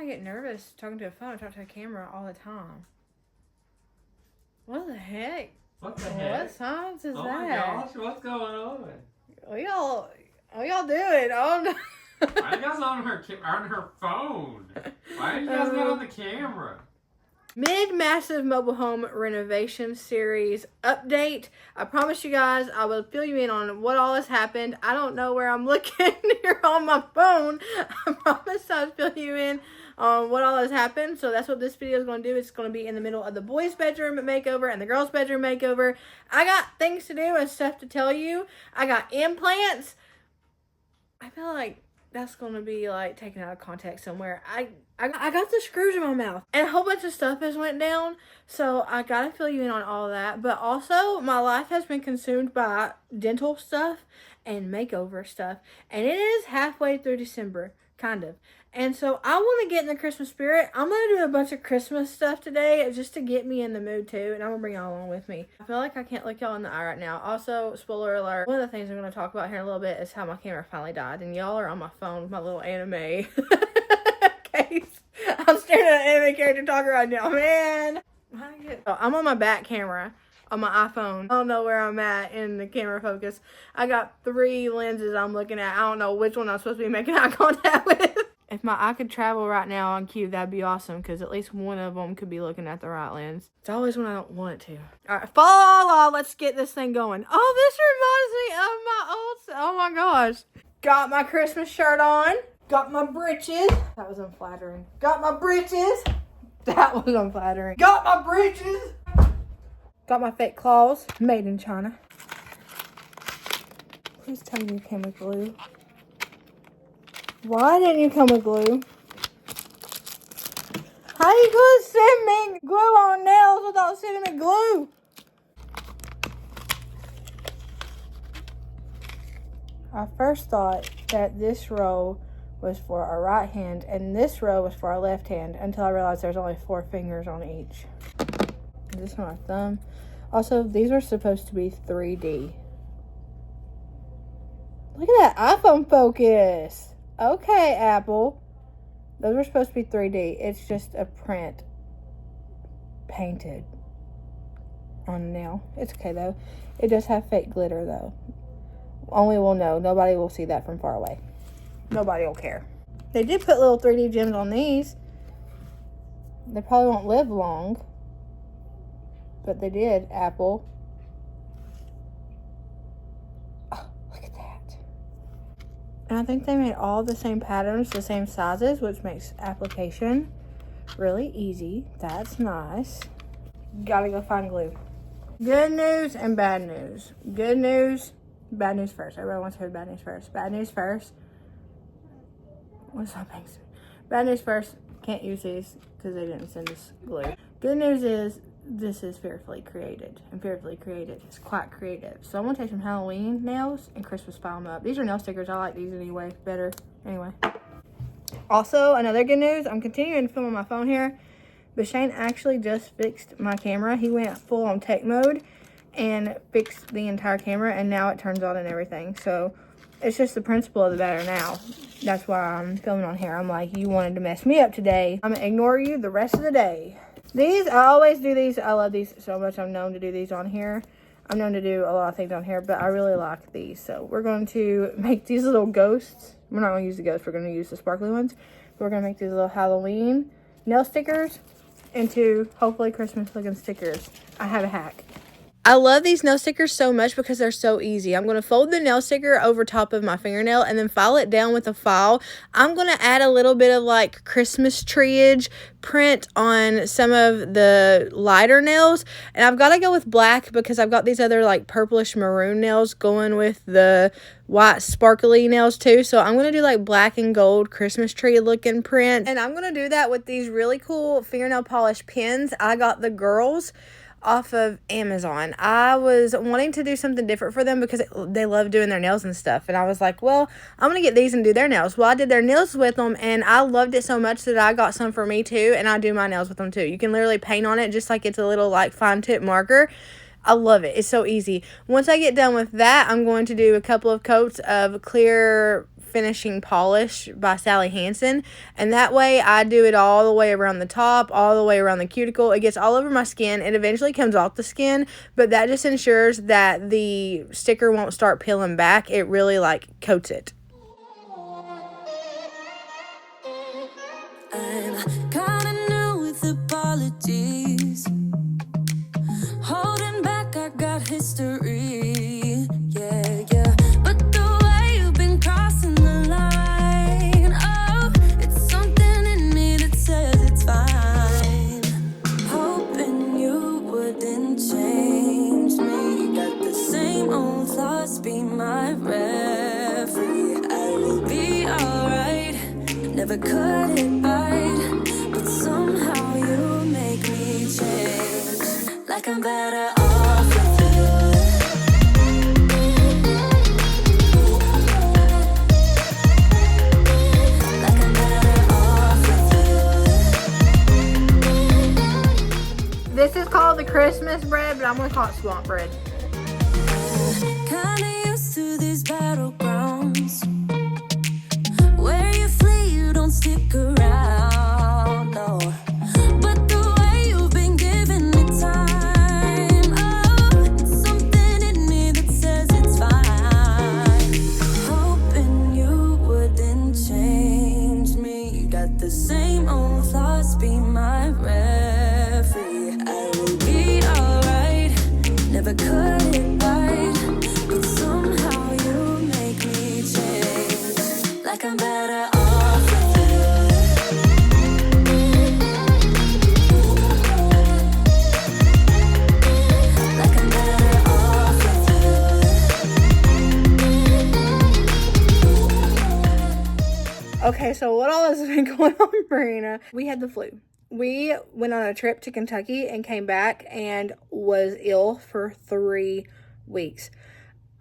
get nervous talking to a phone. I talk to a camera all the time. What the heck? What the heck? What science is that? Oh my gosh, what's going on? What y'all doing? Oh no. Why are you guys on her phone? Why are you guys not on the camera? Mid-massive mobile home renovation series update. I promise you guys I will fill you in on what all has happened. I don't know where I'm looking here on my phone. I promise I'll fill you in on what all has happened. So that's what this video is going to do. It's going to be in the middle of the boys' bedroom makeover and the girls' bedroom makeover. I got things to do and stuff to tell you. I got implants. I feel like that's going to be like taken out of context somewhere. I got the screws in my mouth and a whole bunch of stuff has went down. So I got to fill you in on all that. But also my life has been consumed by dental stuff and makeover stuff. And it is halfway through December, kind of. And so I want to get in the Christmas spirit. I'm going to do a bunch of Christmas stuff today just to get me in the mood too. And I'm going to bring y'all along with me. I feel like I can't look y'all in the eye right now. Also, spoiler alert, one of the things I'm going to talk about here in a little bit is how my camera finally died. And y'all are on my phone with my little anime case. I'm staring at an anime character talking right now, man. I'm on my back camera on my iPhone. I don't know where I'm at in the camera focus. I got 3 lenses I'm looking at. I don't know which one I'm supposed to be making eye contact with. If my eye could travel right now on cue, that'd be awesome, because at least one of them could be looking at the right lens. It's always when I don't want it to. All right, follow, let's get this thing going. Oh, this reminds me of my old, oh my gosh. Got my Christmas shirt on. Got my britches. That was unflattering. Got my britches. That was unflattering. Got my britches. Got my fake claws. Made in China. Please tell me you came with glue. Why didn't you come with glue? How you gonna send me glue on nails without sending me glue? I first thought that this row was for our right hand and this row was for our left hand until I realized there's only 4 fingers on each. This is my thumb. Also, these are supposed to be 3D. Look at that iPhone focus. Okay, Apple. Those are supposed to be 3D. It's just a print painted on a nail. It's okay, though. It does have fake glitter, though. Only we'll know. Nobody will see that from far away. Nobody will care. They did put little 3D gems on these. They probably won't live long. But they did, Apple. And I think they made all the same patterns, the same sizes, which makes application really easy. That's nice. Gotta go find glue. Good news and bad news. Good news, bad news first. Everybody wants to hear bad news first. Bad news first. What's up, thanks? Bad news first. Can't use these because they didn't send us glue. Good news is this is Fearfully Created, and Fearfully Created is quite creative. So I'm gonna take some Halloween nails and Christmas file them up. These are nail stickers. I like these anyway better. Anyway. Also, another good news. I'm continuing to film on my phone here, but Shane actually just fixed my camera. He went full on tech mode and fixed the entire camera, and now it turns on and everything. So it's just the principle of the matter now. That's why I'm filming on here. I'm like, you wanted to mess me up today. I'm gonna ignore you the rest of the day. These, I always do these. I love these so much. I'm known to do these on here. I'm known to do a lot of things on here, but I really like these. So we're going to make these little ghosts. We're not going to use the ghosts. We're going to use the sparkly ones. We're going to make these little Halloween nail stickers into hopefully Christmas looking stickers. I have a hack. I love these nail stickers so much because they're so easy. I'm going to fold the nail sticker over top of my fingernail and then file it down with a file. I'm going to add a little bit of like Christmas treeage print on some of the lighter nails. And I've got to go with black because I've got these other like purplish maroon nails going with the white sparkly nails too. So I'm going to do like black and gold Christmas tree looking print. And I'm going to do that with these really cool fingernail polish pens. I got the girls off of Amazon. I was wanting to do something different for them because they love doing their nails and stuff. And I was like, well, I'm going to get these and do their nails. Well, I did their nails with them and I loved it so much that I got some for me too. And I do my nails with them too. You can literally paint on it just like it's a little like fine tip marker. I love it. It's so easy. Once I get done with that, I'm going to do a couple of coats of clear finishing polish by Sally Hansen. And that way I do it all the way around the top, all the way around the cuticle. It gets all over my skin. It eventually comes off the skin, but that just ensures that the sticker won't start peeling back. It really like coats it. I'm kinda new with apologies. Holding back, I got history. Yeah, yeah. But the way you've been crossing the line, oh, it's something in me that says it's fine. Hoping you wouldn't change me. Got the same old thoughts, be my referee. I will be alright. Never cut it right, but somehow you make me change. Like I'm better off with you. Like I'm better off with you. This is called the Christmas bread, but I'm gonna call it swamp bread. Kinda used to these battlegrounds. Where you flee, you don't stick around, no. But the way you've been giving me time, oh, it's something in me that says it's fine. Hoping you wouldn't change me. You got the same old thoughts, be my referee. I will be alright, never cut it right, but somehow you make me change. Like I'm better off with you. Like I'm better off with you. Okay, so what all has been going on, Merina? We had the flu. We went on a trip to Kentucky and came back and was ill for 3 weeks.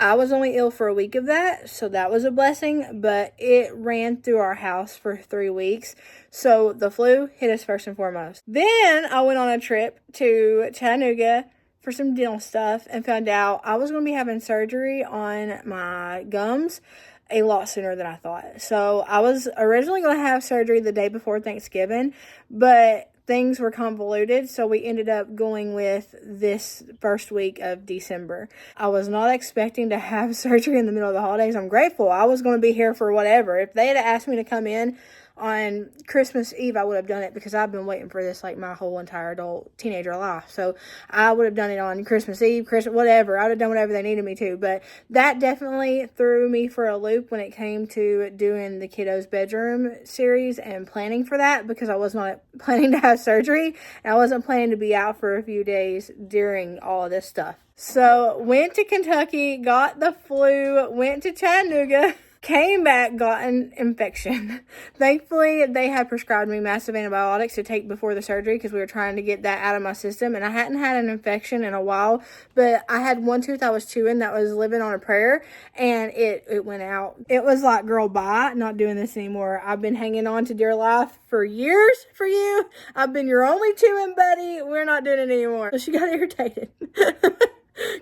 I was only ill for a week of that, so that was a blessing, but it ran through our house for 3 weeks. So the flu hit us first and foremost. Then I went on a trip to Chattanooga for some dental stuff and found out I was going to be having surgery on my gums a lot sooner than I thought. So I was originally going to have surgery the day before Thanksgiving, but things were convoluted, so we ended up going with this first week of December. I was not expecting to have surgery in the middle of the holidays. I'm grateful. I was going to be here for whatever. If they had asked me to come in on Christmas Eve, I would have done it because I've been waiting for this like my whole entire adult teenager life. So I would have done it on Christmas Eve, Christmas, whatever. I would have done whatever they needed me to. But that definitely threw me for a loop when it came to doing the kiddos' bedroom series and planning for that, because I was not planning to have surgery and I wasn't planning to be out for a few days during all of this stuff. So went to Kentucky, got the flu, went to Chattanooga, came back, got an infection. Thankfully, they had prescribed me massive antibiotics to take before the surgery because we were trying to get that out of my system. And I hadn't had an infection in a while, but I had one tooth I was chewing that was living on a prayer, and it went out. It was like, girl, bye, not doing this anymore. I've been hanging on to dear life for years for you. I've been your only chewing buddy. We're not doing it anymore. So she got irritated.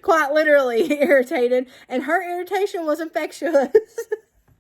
Quite literally irritated, and her irritation was infectious.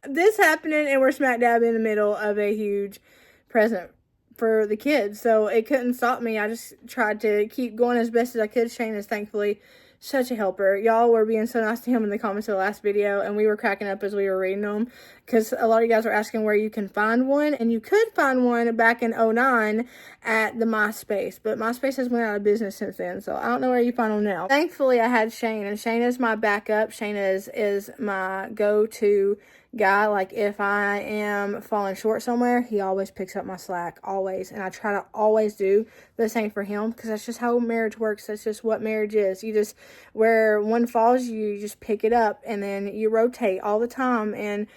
This happening, and we're smack dab in the middle of a huge present for the kids, so it couldn't stop me. I just tried to keep going as best as I could. Shane is thankfully such a helper. Y'all were being so nice to him in the comments of the last video, and we were cracking up as we were reading them, because a lot of you guys were asking where you can find one, and you could find one back in 2009 at the MySpace, but MySpace has went out of business since then, so I don't know where you find them now. Thankfully, I had Shane, and Shane is my backup. Shane is my go-to guy. Like, if I am falling short somewhere, he always picks up my slack, always, and I try to always do the same for him, because that's just how marriage works. That's just what marriage is. You just, where one falls, you just pick it up, and then you rotate all the time, and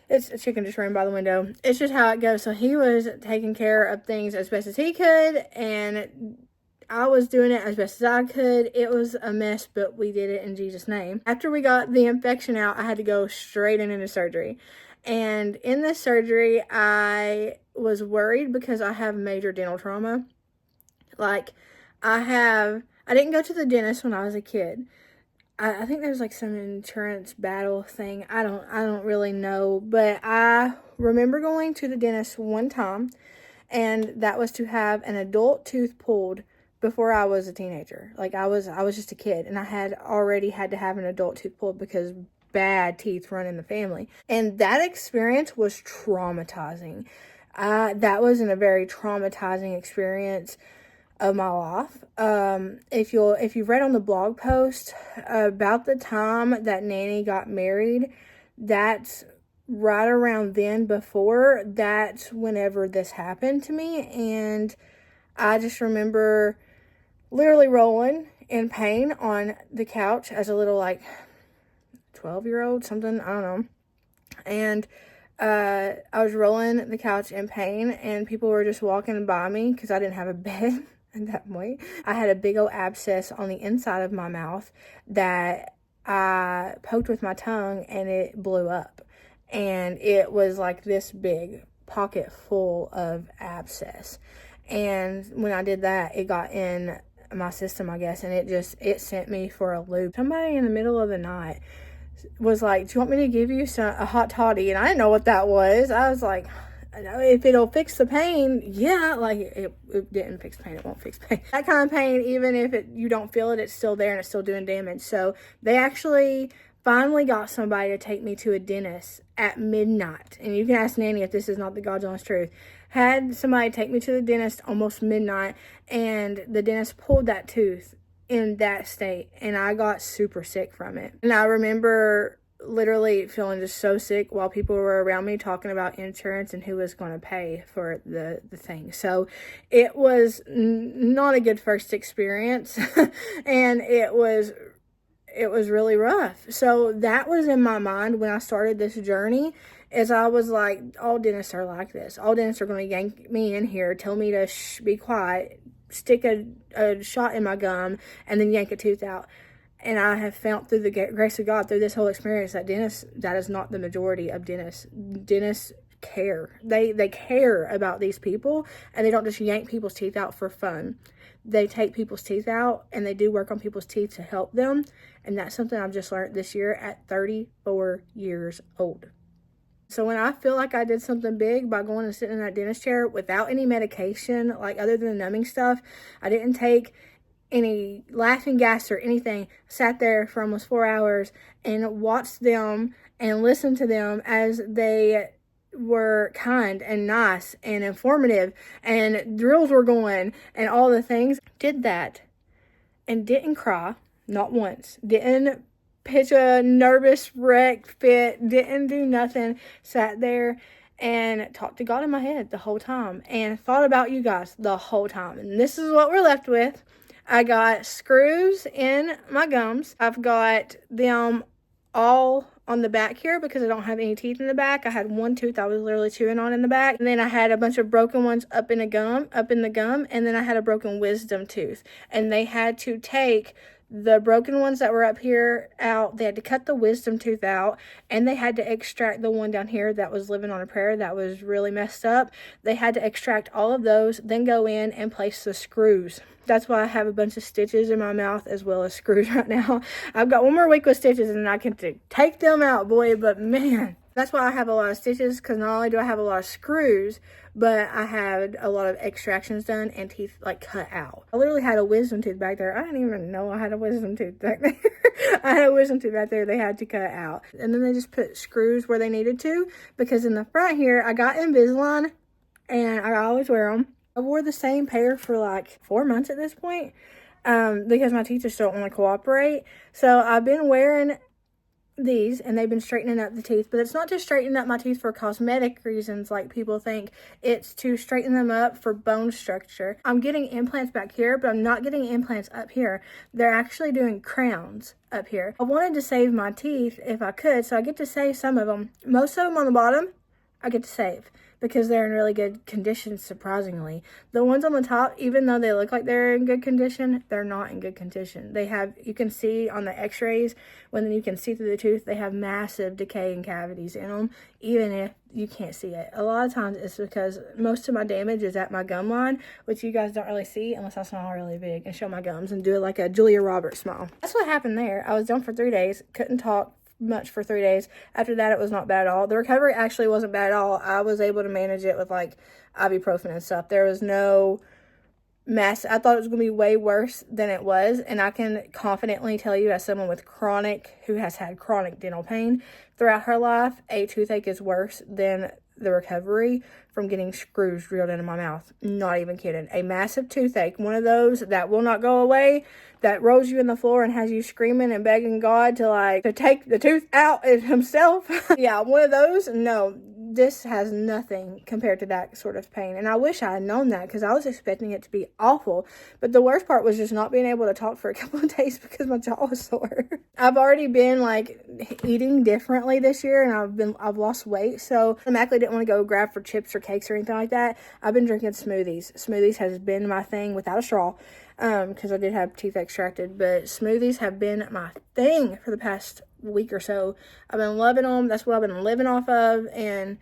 it's a chicken just ran by the window. It's just how it goes. So he was taking care of things as best as he could, and I was doing it as best as I could. It was a mess, but we did it in Jesus' name. After we got the infection out, I had to go straight into surgery. And in this surgery, I was worried because I have major dental trauma. Like, I didn't go to the dentist when I was a kid. I think there's like some insurance battle thing. I don't really know, but I remember going to the dentist one time, and that was to have an adult tooth pulled before I was a teenager. Like I was just a kid, and I had already had to have an adult tooth pulled because bad teeth run in the family. And that experience was traumatizing. That wasn't a very traumatizing experience of my life. If you've read on the blog post about the time that Nanny got married, that's right around then, before that's whenever this happened to me. And I just remember literally rolling in pain on the couch as a little like 12-year-old, something, I don't know. And I was rolling the couch in pain, and people were just walking by me because I didn't have a bed at that point. I had a big old abscess on the inside of my mouth that I poked with my tongue, and it blew up. And it was like this big pocket full of abscess. And when I did that, it got in my system, I guess, and it sent me for a loop. Somebody in the middle of the night was like, "Do you want me to give you a hot toddy?" And I didn't know what that was. I was like, if it'll fix the pain, yeah. Like, it didn't fix pain, it won't fix pain. That kind of pain, even if you don't feel it, it's still there and it's still doing damage. So they actually finally got somebody to take me to a dentist at midnight. And you can ask Nanny if this is not the God's honest truth. Had somebody take me to the dentist almost midnight, and the dentist pulled that tooth in that state, and I got super sick from it. And I remember literally feeling just so sick while people were around me talking about insurance and who was going to pay for the thing. So it was not a good first experience and it was really rough. So that was in my mind when I started this journey, is I was like, all dentists are like this. All dentists are going to yank me in here, tell me to be quiet, stick a shot in my gum, and then yank a tooth out. And I have found through the grace of God, through this whole experience, that that is not the majority of dentists. Dentists care. They care about these people, and they don't just yank people's teeth out for fun. They take people's teeth out, and they do work on people's teeth to help them. And that's something I've just learned this year at 34 years old. So when I feel like I did something big by going and sitting in that dentist chair without any medication, like other than the numbing stuff, I didn't take any laughing gas or anything, sat there for almost 4 hours and watched them and listened to them as they were kind and nice and informative, and drills were going and all the things. Did that and didn't cry, not once. Didn't pitch a nervous wreck fit, didn't do nothing. Sat there and talked to God in my head the whole time and thought about you guys the whole time. And this is what we're left with. I got screws in my gums. I've got them all on the back here because I don't have any teeth in the back. I had one tooth I was literally chewing on in the back. And then I had a bunch of broken ones up in the gum. And then I had a broken wisdom tooth. And they had to take the broken ones that were up here out. They had to cut the wisdom tooth out, and they had to extract the one down here that was living on a prayer that was really messed up. They had to extract all of those, then go in and place the screws. That's why I have a bunch of stitches in my mouth as well as screws right now. I've got one more week with stitches and I can take them out, boy, but man. That's why I have a lot of stitches, because not only do I have a lot of screws, but I had a lot of extractions done and teeth like cut out. I literally had a wisdom tooth back there. I didn't even know I had a wisdom tooth back there. I had a wisdom tooth back there they had to cut out. And then they just put screws where they needed to, because in the front here, I got Invisalign and I always wear them. I wore the same pair for like 4 months at this point because my teeth just don't want to cooperate. So I've been wearing these, and they've been straightening up the teeth, but it's not just straightening up my teeth for cosmetic reasons like people think. It's to straighten them up for bone structure. I'm getting implants back here, but I'm not getting implants up here. They're actually doing crowns up here. I wanted to save my teeth if I could, so I get to save some of them. Most of them on the bottom, I get to save because they're in really good condition, surprisingly. The ones on the top, even though they look like they're in good condition, they're not in good condition. They have, you can see on the x-rays, when you can see through the tooth, they have massive decay and cavities in them, even if you can't see it. A lot of times it's because most of my damage is at my gum line, which you guys don't really see unless I smile really big and show my gums and do it like a Julia Roberts smile. That's what happened there. I was done for 3 days, couldn't talk much for 3 days. After that, it was not bad at all. The recovery actually wasn't bad at all. I was able to manage it with like ibuprofen and stuff. There was no mess. I thought it was going to be way worse than it was, and I can confidently tell you, as someone with who has had chronic dental pain throughout her life, a toothache is worse than the recovery from getting screws drilled into my mouth. Not even kidding. A massive toothache, one of those that will not go away, that rolls you in the floor and has you screaming and begging God to take the tooth out himself. Yeah, one of those. No, this has nothing compared to that sort of pain. And I wish I had known that, because I was expecting it to be awful. But the worst part was just not being able to talk for a couple of days because my jaw was sore. I've already been like eating differently this year, and I've lost weight. So I automatically didn't want to go grab for chips or cakes or anything like that. I've been drinking smoothies. Smoothies has been my thing without a straw. Because I did have teeth extracted, but smoothies have been my thing for the past week or so. I've been loving them. That's what I've been living off of, and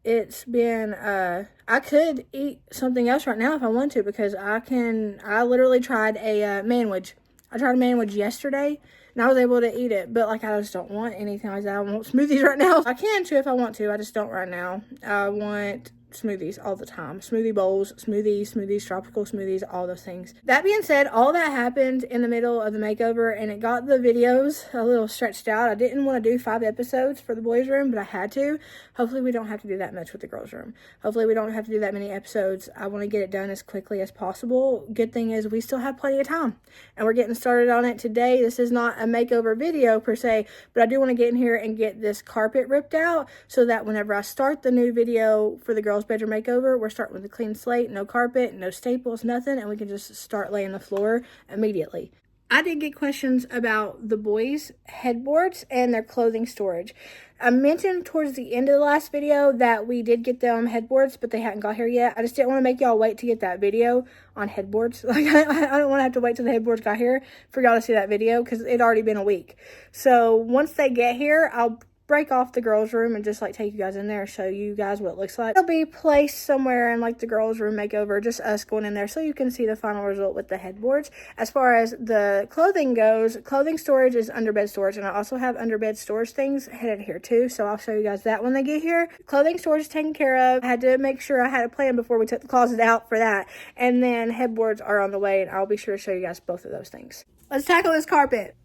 it's been, I could eat something else right now if I want to, because I literally tried a manwich. I tried a manwich yesterday, and I was able to eat it, but like, I just don't want anything like that. I want smoothies right now. I can too if I want to, I just don't right now. I want smoothies all the time. Smoothie bowls, smoothies, tropical smoothies, all those things. That being said, all that happened in the middle of the makeover, and it got the videos a little stretched out. I didn't want to do 5 episodes for the boys' room, but I had to. Hopefully we don't have to do that much with the girls' room. Hopefully we don't have to do that many episodes. I want to get it done as quickly as possible. Good thing is we still have plenty of time, and we're getting started on it today. This is not a makeover video per se, but I do want to get in here and get this carpet ripped out so that whenever I start the new video for the girls' bedroom makeover, we're starting with a clean slate, no carpet, no staples, nothing, and we can just start laying the floor immediately. I did get questions about the boys' headboards and their clothing storage. I mentioned towards the end of the last video that we did get them headboards, but they hadn't got here yet. I just didn't want to make y'all wait to get that video on headboards. Like, I don't want to have to wait till the headboards got here for y'all to see that video, because it'd already been a week. So once they get here, I'll break off the girls' room and just like take you guys in there and show you guys what it looks like. It'll be placed somewhere in like the girls' room makeover, just us going in there so you can see the final result with the headboards. As far as the clothing goes, clothing storage is under bed storage, and I also have under bed storage things headed here too, so I'll show you guys that when they get here. Clothing storage is taken care of. I had to make sure I had a plan before we took the closet out for that, and then headboards are on the way, and I'll be sure to show you guys both of those things. Let's tackle this carpet.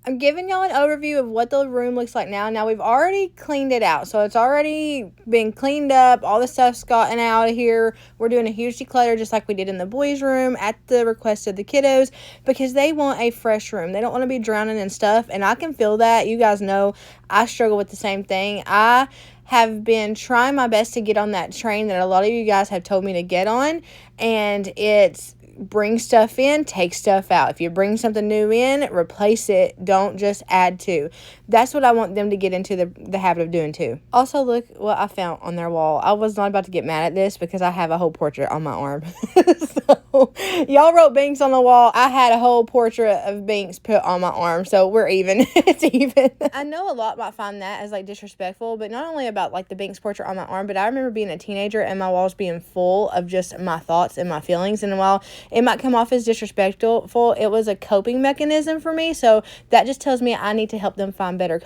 I'm giving y'all an overview of what the room looks like now. Now, we've already cleaned it out, so it's already been cleaned up. All the stuff's gotten out of here. We're doing a huge declutter just like we did in the boys' room at the request of the kiddos, because they want a fresh room. They don't want to be drowning in stuff, and I can feel that. You guys know I struggle with the same thing. I have been trying my best to get on that train that a lot of you guys have told me to get on, and it's bring stuff in, take stuff out. If you bring something new in, replace it. Don't just add to. That's what I want them to get into the habit of doing too. Also, look what I found on their wall. I was not about to get mad at this because I have a whole portrait on my arm. So, y'all wrote Binks on the wall. I had a whole portrait of Binks put on my arm. So we're even. It's even. I know a lot might find that as like disrespectful, but not only about like the Binks portrait on my arm, but I remember being a teenager and my walls being full of just my thoughts and my feelings. And while it might come off as disrespectful, it was a coping mechanism for me. So that just tells me I need to help them find better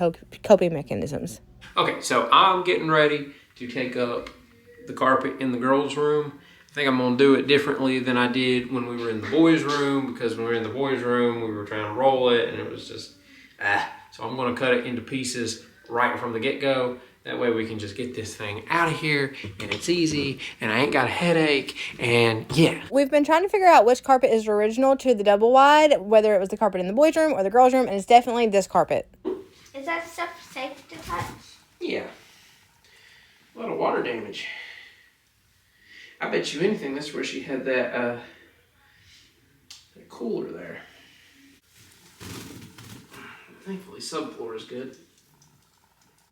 coping mechanisms. Okay, so I'm getting ready to take up the carpet in the girls' room. I think I'm gonna do it differently than I did when we were in the boys' room, because when we were in the boys' room, we were trying to roll it and it was just, So I'm gonna cut it into pieces right from the get-go. That way we can just get this thing out of here and it's easy and I ain't got a headache, and yeah. We've been trying to figure out which carpet is original to the double wide, whether it was the carpet in the boys' room or the girls' room, and it's definitely this carpet. Is that stuff safe to touch? Yeah. A lot of water damage. I bet you anything that's where she had that cooler there. Thankfully subfloor is good.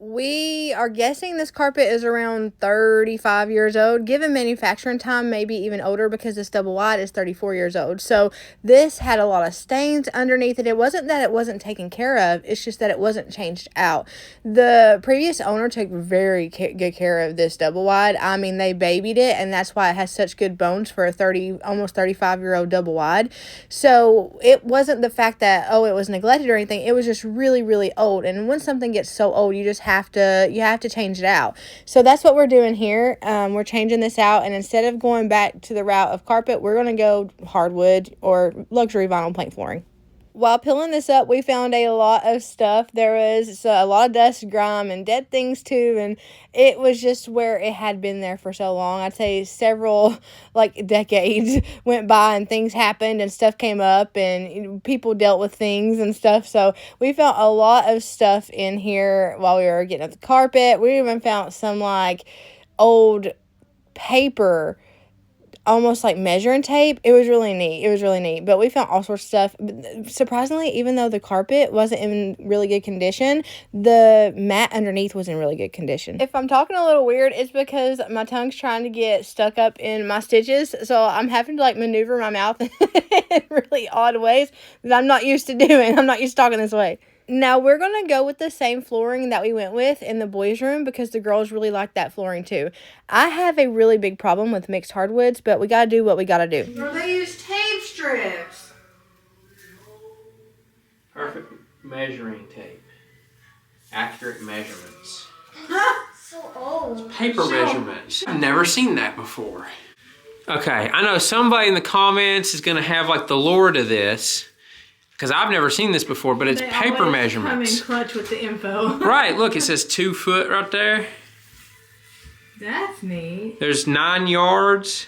We are guessing this carpet is around 35 years old. Given manufacturing time, maybe even older because this double wide is 34 years old. So this had a lot of stains underneath it. It wasn't that it wasn't taken care of. It's just that it wasn't changed out. The previous owner took very good care of this double wide. I mean, they babied it, and that's why it has such good bones for a almost 35-year-old double wide. So it wasn't the fact that, oh, it was neglected or anything. It was just really, really old. And when something gets so old, you just have to change it out. So that's what we're doing here. We're changing this out, and instead of going back to the route of carpet, we're going to go hardwood or luxury vinyl plank flooring. While peeling this up, we found a lot of stuff. There was a lot of dust, grime, and dead things too, and it was just where it had been there for so long. I'd say several, decades went by and things happened and stuff came up and people dealt with things and stuff. So we found a lot of stuff in here while we were getting at the carpet. We even found some old paper, almost like measuring tape. It was really neat. But we found all sorts of stuff. Surprisingly, even though the carpet wasn't in really good condition, the mat underneath was in really good condition. If I'm talking a little weird, it's because my tongue's trying to get stuck up in my stitches, so I'm having to maneuver my mouth in really odd ways that I'm not used to doing. I'm not used to talking this way. Now, we're going to go with the same flooring that we went with in the boys' room because the girls really like that flooring too. I have a really big problem with mixed hardwoods, but we got to do what we got to do. Or they use tape strips. Perfect measuring tape. Accurate measurements. So old. Paper measurements. I've never seen that before. Okay, I know somebody in the comments is going to have the lore to this. Because I've never seen this before, but it's paper measurements. Come in clutch with the info. Right, look, it says 2 foot right there. That's neat. There's 9 yards.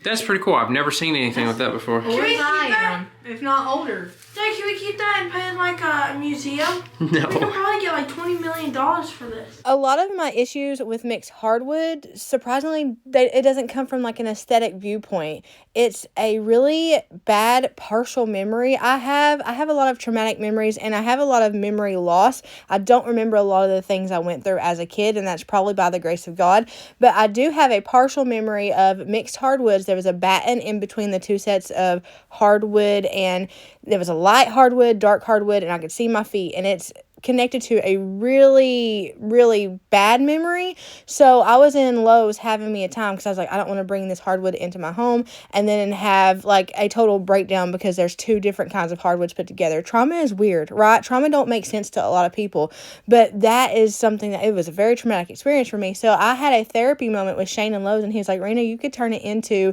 That's pretty cool. I've never seen anything like that before. Older than I am, if not older. Dad, can we keep that and put it in a museum? No. We could probably get $20 million for this. A lot of my issues with mixed hardwood, surprisingly, it doesn't come from an aesthetic viewpoint. It's a really bad partial memory. I have a lot of traumatic memories, and I have a lot of memory loss. I don't remember a lot of the things I went through as a kid, and that's probably by the grace of God. But I do have a partial memory of mixed hardwoods. There was a batten in between the two sets of hardwood, and there was a light hardwood, dark hardwood, and I could see my feet, and it's connected to a really, really bad memory. So I was in Lowe's having me a time because I was like, I don't want to bring this hardwood into my home and then have a total breakdown because there's 2 different kinds of hardwoods put together. Trauma is weird, right? Trauma don't make sense to a lot of people, but that is something that it was a very traumatic experience for me. So I had a therapy moment with Shane in Lowe's, and he was like, Rena, you could turn it into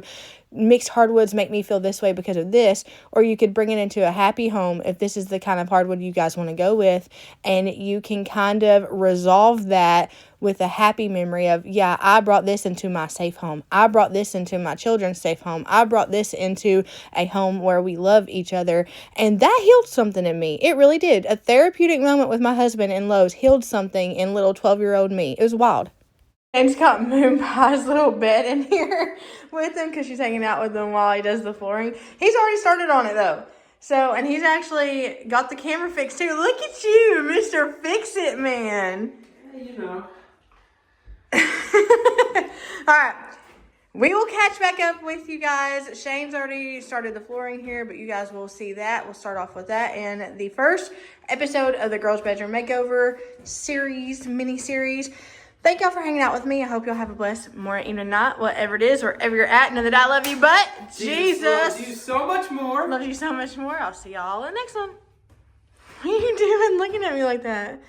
mixed hardwoods make me feel this way because of this, or you could bring it into a happy home if this is the kind of hardwood you guys want to go with, and you can kind of resolve that with a happy memory of, yeah, I brought this into my safe home. I brought this into my children's safe home. I brought this into a home where we love each other, and that healed something in me. It really did. A therapeutic moment with my husband in Lowe's healed something in little 12-year-old me. It was wild. James got Moonpie's little bed in here with him because she's hanging out with him while he does the flooring. He's already started on it though. So, and he's actually got the camera fixed too. Look at you, Mr. Fix-It Man. You know. All right. We will catch back up with you guys. Shane's already started the flooring here, but you guys will see that. We'll start off with that in the first episode of the Girls Bedroom Makeover mini-series. Thank y'all for hanging out with me. I hope y'all have a blessed morning, evening, night, whatever it is, wherever you're at. Know that I love you, but Jesus loves you so much more. Love you so much more. I'll see y'all in the next one. What are you doing looking at me like that?